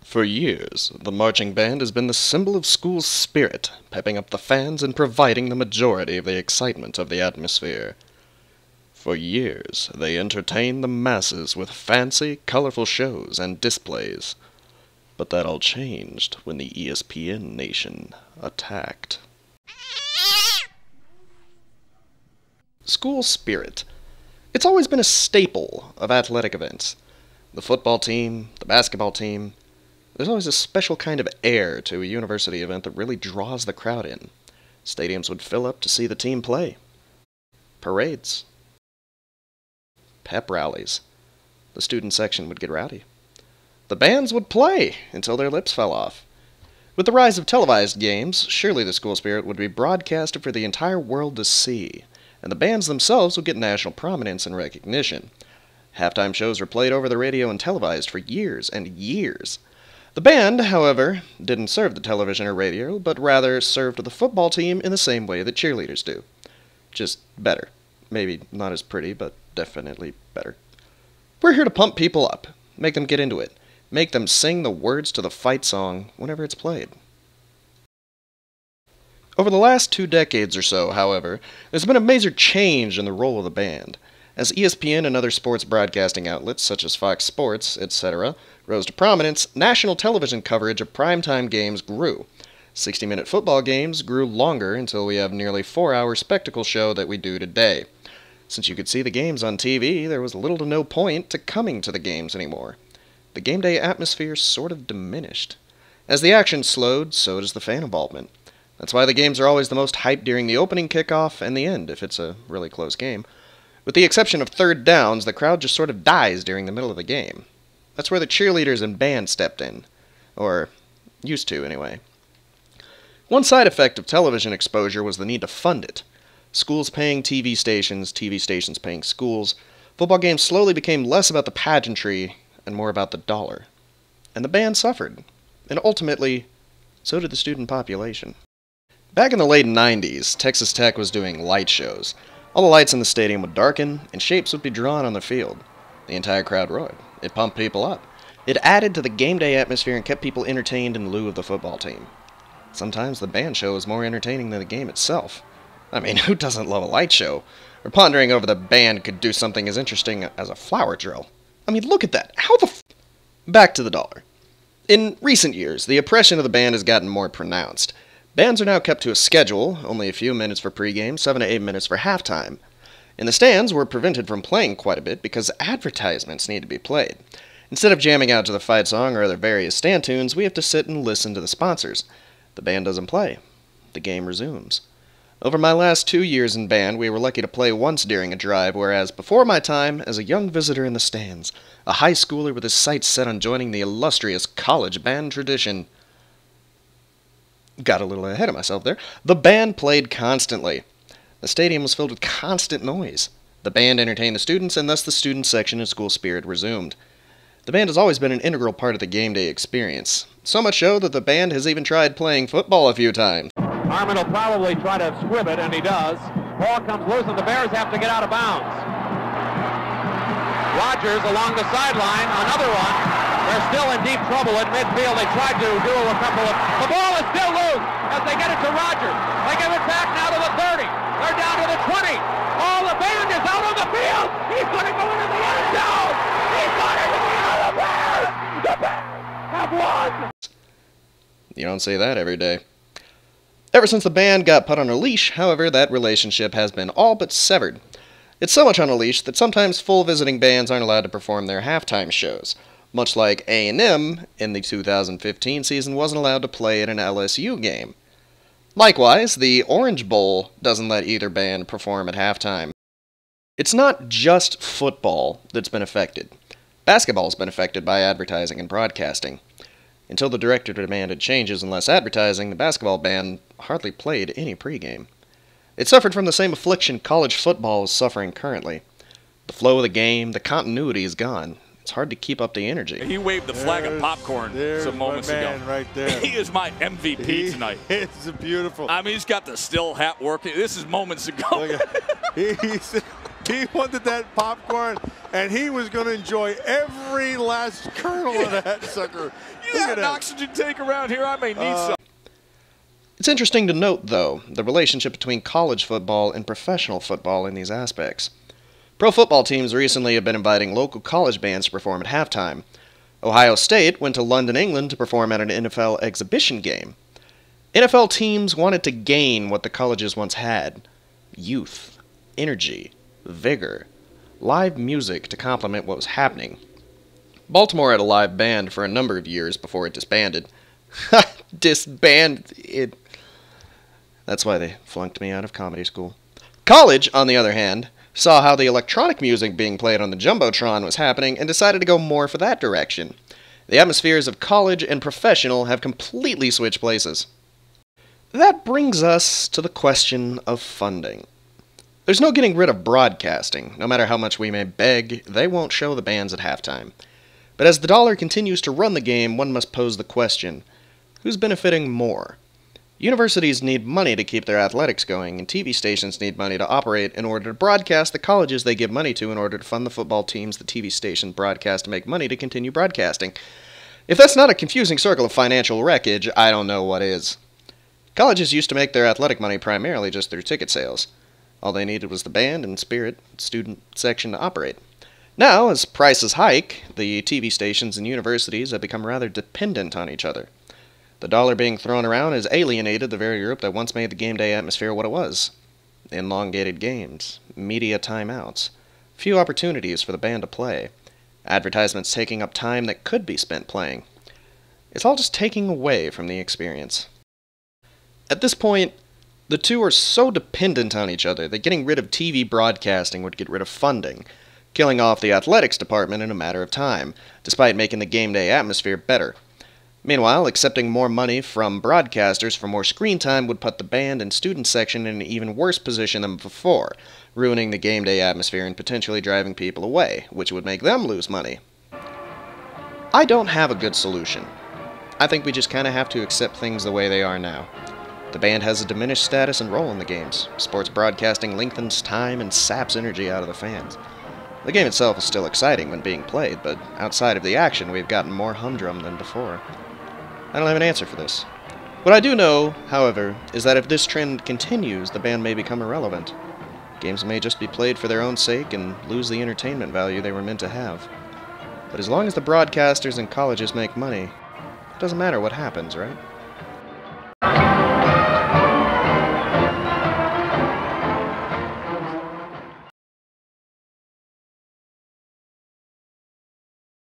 For years, the marching band has been the symbol of school spirit, pepping up the fans and providing the majority of the excitement of the atmosphere. For years, they entertain the masses with fancy, colorful shows and displays. But that all changed when the ESPN nation attacked. School spirit. It's always been a staple of athletic events. The football team, the basketball team. There's always a special kind of air to a university event that really draws the crowd in. Stadiums would fill up to see the team play. Parades. Pep rallies. The student section would get rowdy. The bands would play until their lips fell off. With the rise of televised games, surely the school spirit would be broadcasted for the entire world to see, and the bands themselves would get national prominence and recognition. Halftime shows were played over the radio and televised for years and years. The band, however, didn't serve the television or radio, but rather served the football team in the same way that cheerleaders do. Just better. Maybe not as pretty, but definitely better. We're here to pump people up, make them get into it, make them sing the words to the fight song whenever it's played. Over the last 2 decades or so, however, there's been a major change in the role of the band. As ESPN and other sports broadcasting outlets, such as Fox Sports, etc., rose to prominence, national television coverage of primetime games grew. 60-minute football games grew longer until we have nearly 4-hour spectacle show that we do today. Since you could see the games on TV, there was little to no point to coming to the games anymore. The game day atmosphere sort of diminished. As the action slowed, so does the fan involvement. That's why the games are always the most hyped during the opening kickoff and the end, if it's a really close game. With the exception of third downs, the crowd just sort of dies during the middle of the game. That's where the cheerleaders and band stepped in. Or used to, anyway. One side effect of television exposure was the need to fund it. Schools paying TV stations paying schools. Football games slowly became less about the pageantry and more about the dollar. And the band suffered. And ultimately, so did the student population. Back in the late 90s, Texas Tech was doing light shows. All the lights in the stadium would darken, and shapes would be drawn on the field. The entire crowd roared. It pumped people up. It added to the game day atmosphere and kept people entertained in lieu of the football team. Sometimes the band show is more entertaining than the game itself. I mean, who doesn't love a light show? Or pondering over the band could do something as interesting as a flower drill. I mean, look at that. How the Back to the dollar. In recent years, the oppression of the band has gotten more pronounced. Bands are now kept to a schedule, only a few minutes for pregame, 7 to 8 minutes for halftime. In the stands, we're prevented from playing quite a bit because advertisements need to be played. Instead of jamming out to the fight song or other various stand tunes, we have to sit and listen to the sponsors. The band doesn't play. The game resumes. Over my last 2 years in band, we were lucky to play once during a drive, whereas before my time, as a young visitor in the stands, a high schooler with his sights set on joining the illustrious college band tradition, got a little ahead of myself there. The band played constantly. The stadium was filled with constant noise. The band entertained the students, and thus the student section and school spirit resumed. The band has always been an integral part of the game day experience. So much so that the band has even tried playing football a few times. Harmon will probably try to squib it, and he does. Ball comes loose, and the Bears have to get out of bounds. Rogers along the sideline, another one. They're still in deep trouble at midfield. They tried to do a couple of... The ball is still loose as they get it to Rogers. They give it back now to the 30. They're down to the 20. Oh, the band is out on the field. He's going to go into the end zone. He's going into the end of the Bears. The Bears have won. You don't say that every day. Ever since the band got put on a leash, however, that relationship has been all but severed. It's so much on a leash that sometimes full visiting bands aren't allowed to perform their halftime shows. Much like A&M in the 2015 season wasn't allowed to play at an LSU game. Likewise, the Orange Bowl doesn't let either band perform at halftime. It's not just football that's been affected. Basketball's been affected by advertising and broadcasting. Until the director demanded changes and less advertising, the basketball band hardly played any pregame. It suffered from the same affliction college football is suffering currently. The flow of the game, the continuity is gone. It's hard to keep up the energy. He waved the flag of popcorn some moments ago. Right there. He is my MVP tonight. It's beautiful. I mean, he's got the still hat working. This is moments ago. He wanted that popcorn. and he was going to enjoy every last kernel of that sucker. You have an oxygen tank around here? I may need some. It's interesting to note, though, the relationship between college football and professional football in these aspects. Pro football teams recently have been inviting local college bands to perform at halftime. Ohio State went to London, England to perform at an NFL exhibition game. NFL teams wanted to gain what the colleges once had: youth, energy, vigor, live music to complement what was happening. Baltimore had a live band for a number of years before it disbanded. Disbanded it. That's why they flunked me out of comedy school. College, on the other hand, saw how the electronic music being played on the Jumbotron was happening and decided to go more for that direction. The atmospheres of college and professional have completely switched places. That brings us to the question of funding. There's no getting rid of broadcasting. No matter how much we may beg, they won't show the bands at halftime. But as the dollar continues to run the game, one must pose the question: who's benefiting more? Universities need money to keep their athletics going, and TV stations need money to operate in order to broadcast the colleges they give money to in order to fund the football teams the TV stations broadcast to make money to continue broadcasting. If that's not a confusing circle of financial wreckage, I don't know what is. Colleges used to make their athletic money primarily just through ticket sales. All they needed was the band and spirit student section to operate. Now, as prices hike, the TV stations and universities have become rather dependent on each other. The dollar being thrown around has alienated the very group that once made the game day atmosphere what it was. Elongated games, media timeouts, few opportunities for the band to play, advertisements taking up time that could be spent playing. It's all just taking away from the experience. At this point, the two are so dependent on each other that getting rid of TV broadcasting would get rid of funding, killing off the athletics department in a matter of time, despite making the game day atmosphere better. Meanwhile, accepting more money from broadcasters for more screen time would put the band and student section in an even worse position than before, ruining the game day atmosphere and potentially driving people away, which would make them lose money. I don't have a good solution. I think we just kind of have to accept things the way they are now. The band has a diminished status and role in the games. Sports broadcasting lengthens time and saps energy out of the fans. The game itself is still exciting when being played, but outside of the action, we've gotten more humdrum than before. I don't have an answer for this. What I do know, however, is that if this trend continues, the band may become irrelevant. Games may just be played for their own sake and lose the entertainment value they were meant to have. But as long as the broadcasters and colleges make money, it doesn't matter what happens, right?